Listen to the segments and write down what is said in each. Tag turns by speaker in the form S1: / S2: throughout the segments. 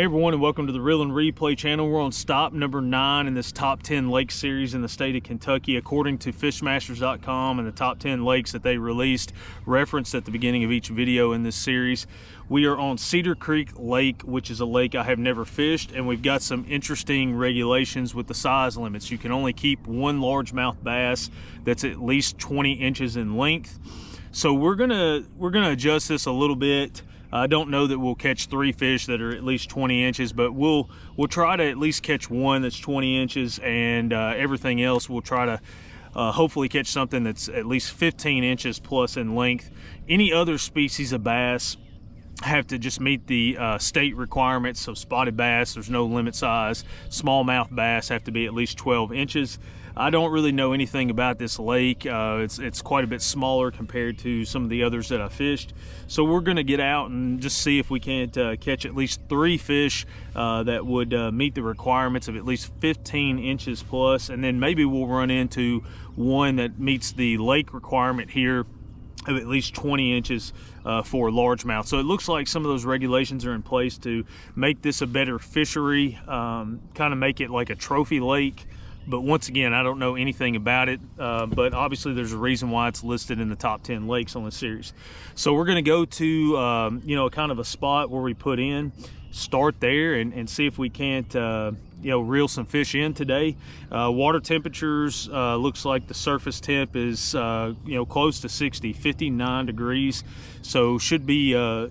S1: Hey everyone, and welcome to the Reel and Replay channel. We're on stop number 9 in this top 10 lake series in the state of Kentucky, according to Fishmasters.com and the top 10 lakes that they released, referenced at the beginning of each video in this series. We are on Cedar Creek Lake, which is a lake I have never fished, and we've got some interesting regulations with the size limits. You can only keep one largemouth bass that's at least 20 inches in length. So we're gonna adjust this a little bit. I don't know that we'll catch 3 fish that are at least 20 inches, but we'll try to at least catch one that's 20 inches, and everything else we'll try to hopefully catch something that's at least 15 inches plus in length. Any other species of bass have to just meet the state requirements. So spotted bass, there's no limit size. Smallmouth bass have to be at least 12 inches. I don't really know anything about this lake. It's quite a bit smaller compared to some of the others that I fished. So we're gonna get out and just see if we can't catch at least 3 fish that would meet the requirements of at least 15 inches plus, and then maybe we'll run into one that meets the lake requirement here of at least 20 inches for largemouth. So it looks like some of those regulations are in place to make this a better fishery, kind of make it like a trophy lake. But once again, I don't know anything about it, but obviously there's a reason why it's listed in the top 10 lakes on the series. So we're gonna go to you know, kind of a spot where we put in, start there and see if we can't you know, reel some fish in today. Water temperatures, looks like the surface temp is you know, close to 60, 59 degrees. So should be a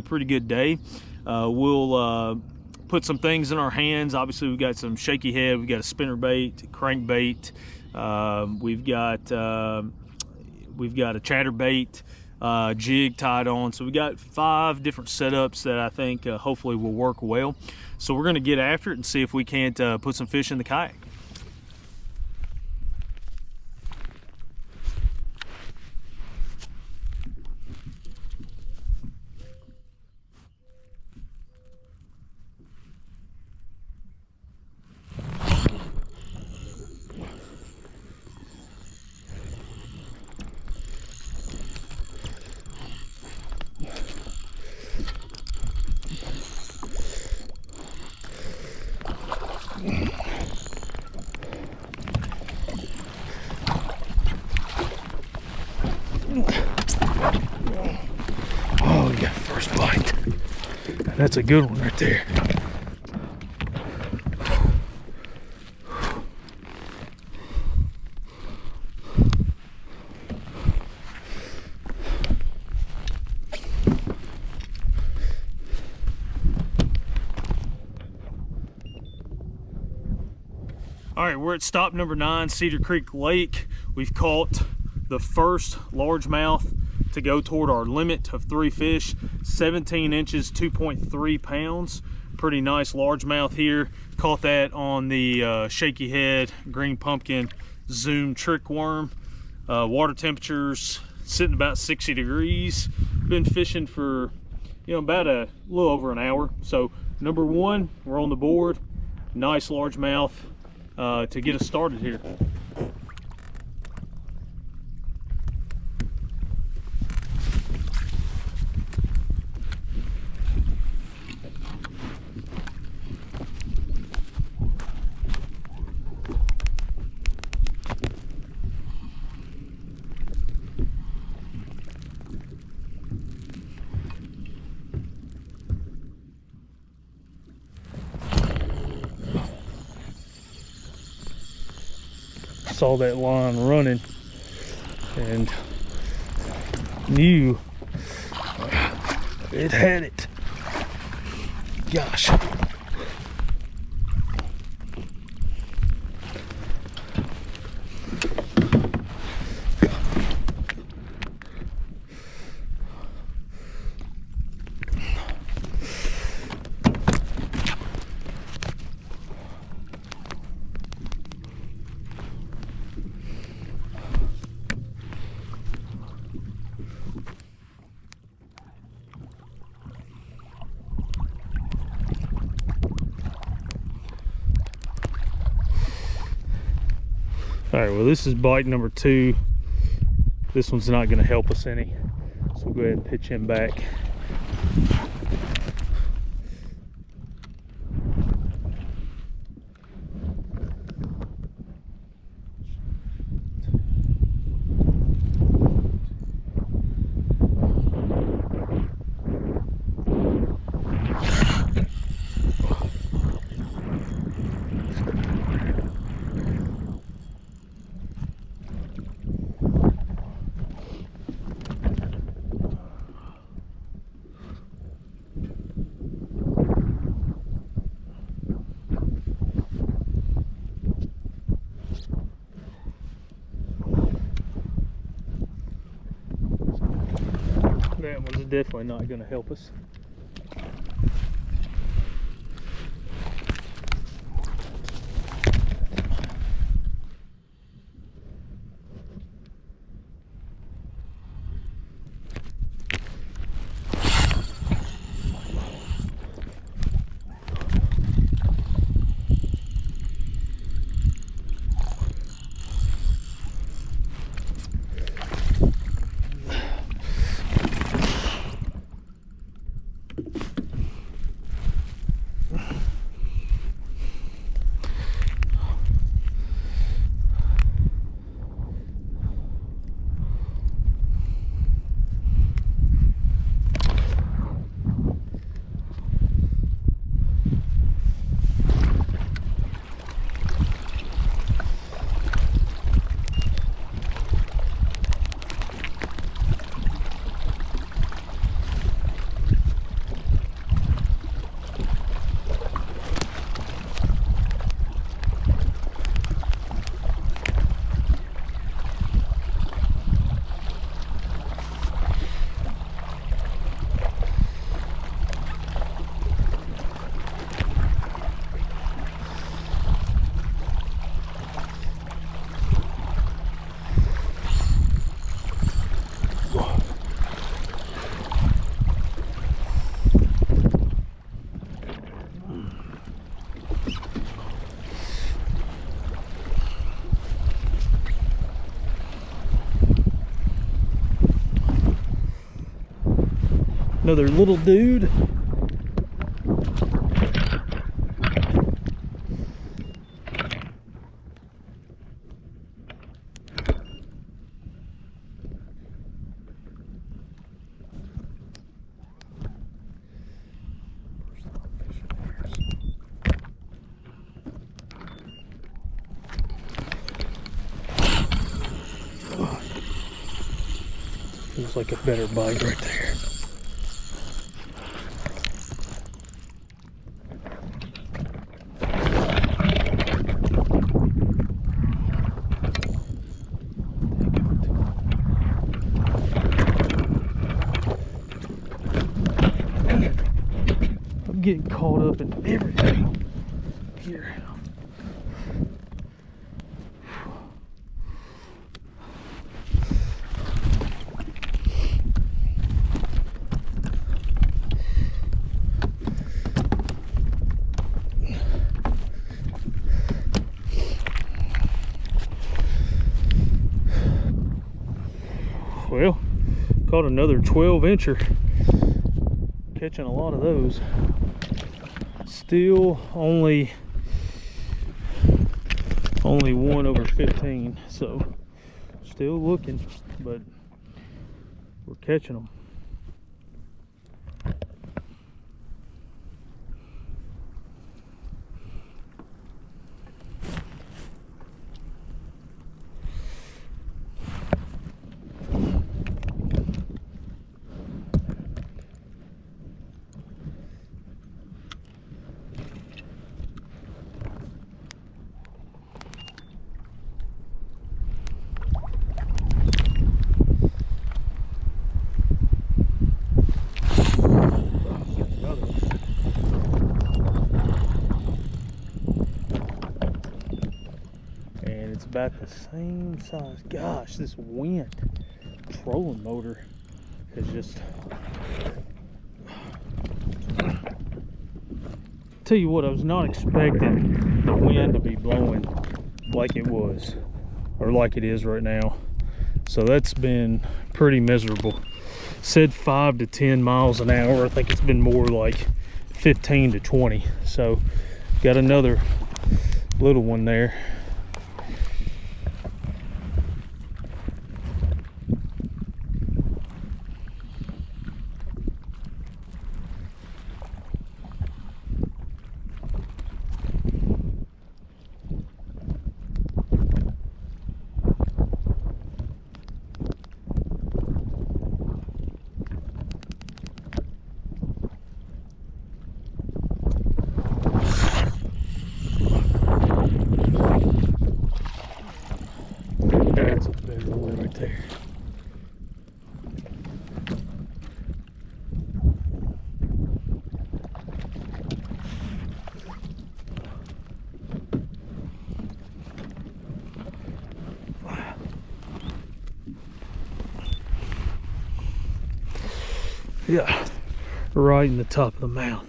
S1: pretty good day. We'll put some things in our hands. Obviously we've got some shaky head, we've got a spinner bait, crankbait, we've got a chatterbait, jig tied on. So we got 5 different setups that I think hopefully will work well. So we're going to get after it and see if we can't put some fish in the kayak. Oh, we got first bite. That's a good one right there. All right, we're at stop number 9, Cedar Creek Lake. We've caught the first largemouth to go toward our limit of 3 fish, 17 inches, 2.3 pounds. Pretty nice largemouth here. Caught that on the shaky head green pumpkin zoom trick worm. Water temperatures sitting about 60 degrees. Been fishing for, you know, about a little over an hour. So number 1, we're on the board. Nice largemouth to get us started here. Saw that line running and knew it had it. Gosh. All right, well, this is bite number 2. This one's not going to help us any, so we'll go ahead and pitch him back. That one's definitely not going to help us. Another little dude. Feels like a better bite right there. I'm getting caught up in everything here. Well, caught another 12-incher. Catching a lot of those. Still only 1 over 15, so still looking, but we're catching them. It's about the same size. Gosh, this wind trolling motor is just... Tell you what, I was not expecting the wind to be blowing like it was, or like it is right now. So that's been pretty miserable. Said 5 to 10 miles an hour. I think it's been more like 15 to 20. So got another little one there. Yeah, right in the top of the mouth.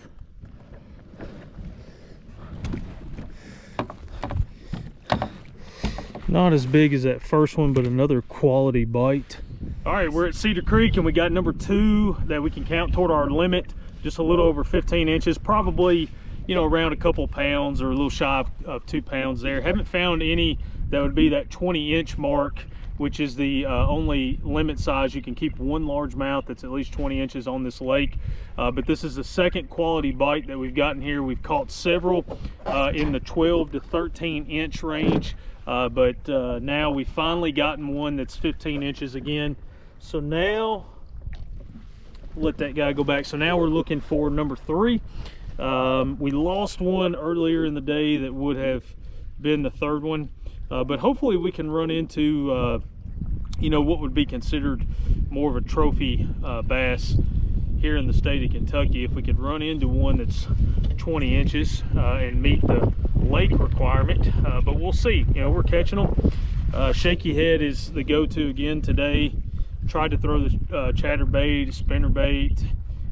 S1: Not as big as that first one, but another quality bite. All right, we're at Cedar Creek and we got number 2 that we can count toward our limit, just a little over 15 inches, probably, you know, around a couple pounds or a little shy of 2 pounds there. Haven't found any that would be that 20-inch mark, which is the only limit size. You can keep one largemouth that's at least 20 inches on this lake. But this is the second quality bite that we've gotten here. We've caught several in the 12 to 13 inch range. But now we've finally gotten one that's 15 inches again. So now, let that guy go back. So now we're looking for number 3. We lost one earlier in the day that would have been the third one. But hopefully we can run into, you know, what would be considered more of a trophy bass here in the state of Kentucky. If we could run into one that's 20 inches and meet the lake requirement, but we'll see. You know, we're catching them. Shaky head is the go-to again today. Tried to throw the chatterbait, spinner bait,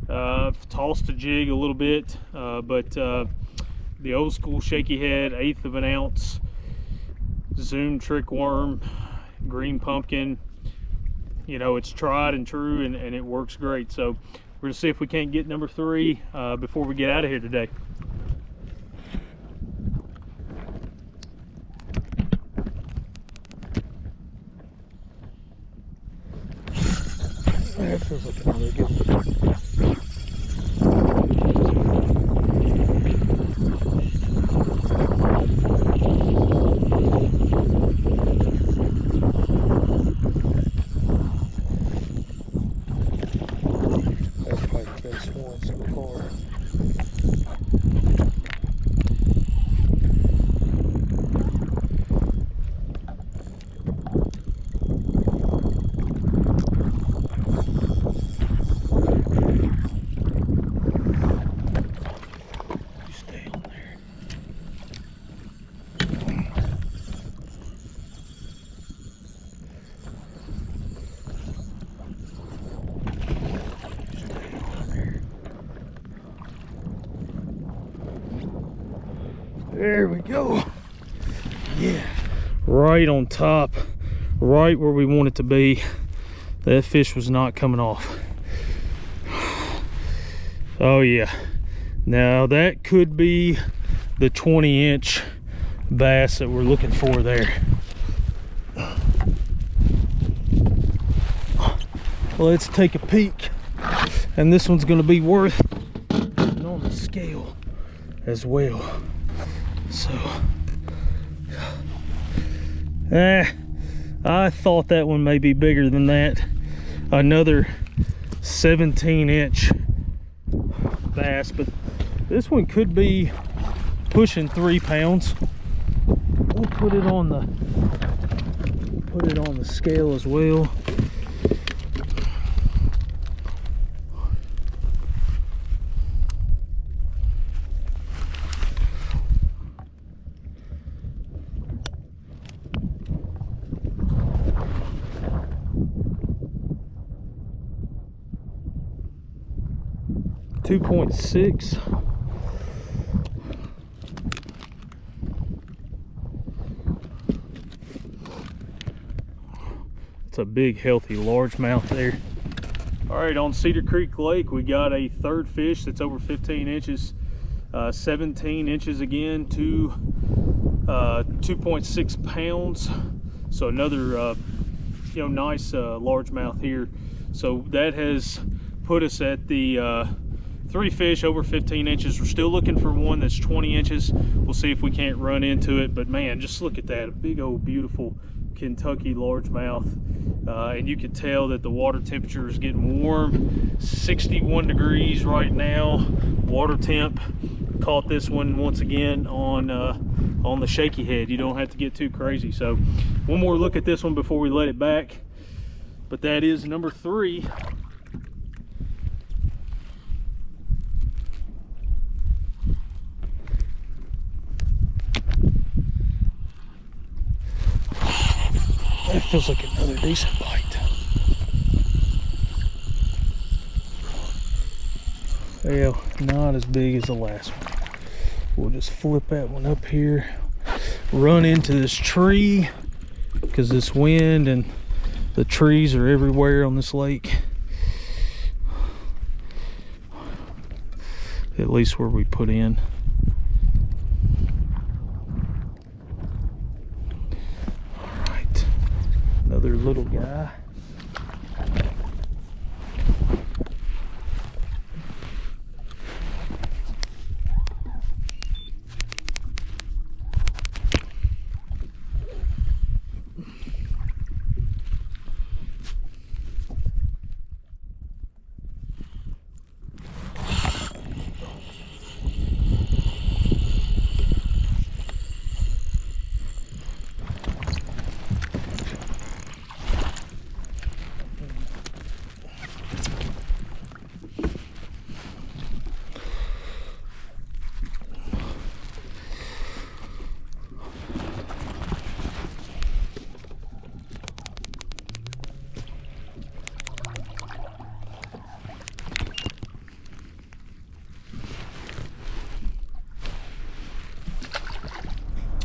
S1: tossed a jig a little bit, but the old school shaky head, 1/8 of an ounce, Zoom trick worm, green pumpkin. You know, it's tried and true, and it works great. So we're gonna see if we can't get number 3 before we get out of here today. That feels like another good one. That's probably the best one so far. There we go. Yeah, right on top, right where we want it to be. That fish was not coming off. Oh yeah, now that could be the 20-inch bass that we're looking for there. Let's take a peek, and this one's going to be worth putting on the scale as well. So, I thought that one may be bigger than that. Another 17-inch bass, but this one could be pushing 3 pounds. We'll put it on the scale as well. .6. It's a big, healthy largemouth there. All right, on Cedar Creek Lake, we got a third fish that's over 15 inches, 17 inches again, 2.6 pounds. So another, you know, nice largemouth here. So that has put us at the 3 fish over 15 inches. We're still looking for one that's 20 inches. We'll see if we can't run into it, but man, just look at that, a big old beautiful Kentucky largemouth. And you can tell that the water temperature is getting warm. 61 degrees right now, water temp. Caught this one once again on the shaky head. You don't have to get too crazy. So one more look at this one before we let it back, but that is number 3. That feels like another decent bite. Well, not as big as the last one. We'll just flip that one up here, run into this tree because this wind and the trees are everywhere on this lake. At least where we put in. All right, another little guy.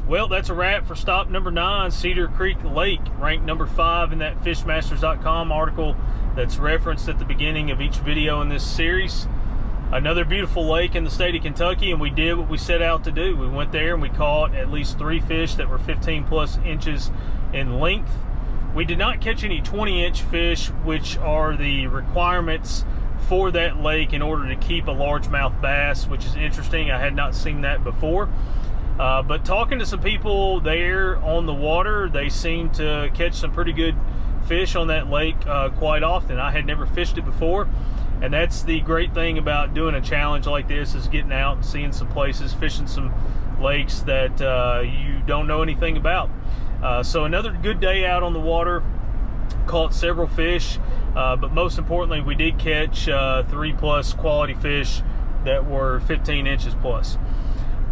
S1: Well, that's a wrap for stop number 9, Cedar Creek Lake, ranked number 5 in that Fishmasters.com article that's referenced at the beginning of each video in this series. Another beautiful lake in the state of Kentucky, and we did what we set out to do. We went there and we caught at least 3 fish that were 15+ inches in length. We did not catch any 20-inch fish, which are the requirements for that lake in order to keep a largemouth bass, which is interesting. I had not seen that before. But talking to some people there on the water, they seem to catch some pretty good fish on that lake quite often. I had never fished it before, and that's the great thing about doing a challenge like this, is getting out and seeing some places, fishing some lakes that you don't know anything about. So another good day out on the water, caught several fish, but most importantly, we did catch 3+ quality fish that were 15 inches plus.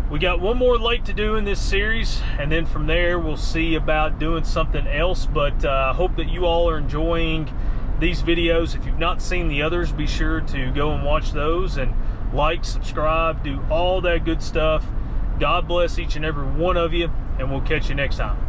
S1: We got one more lake to do in this series, and then from there we'll see about doing something else. But I hope that you all are enjoying these videos. If you've not seen the others, be sure to go and watch those, and like, subscribe, do all that good stuff. God bless each and every one of you, and we'll catch you next time.